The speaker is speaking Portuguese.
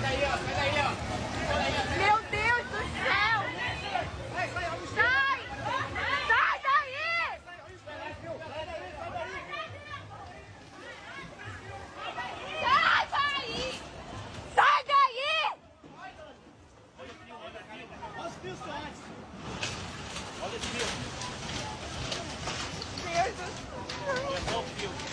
Meu Deus do céu! Sai! Sai daí! Sai daí! Sai daí! Olha os fios antes. Olha esse fio. Deus do céu! Olha só o fio.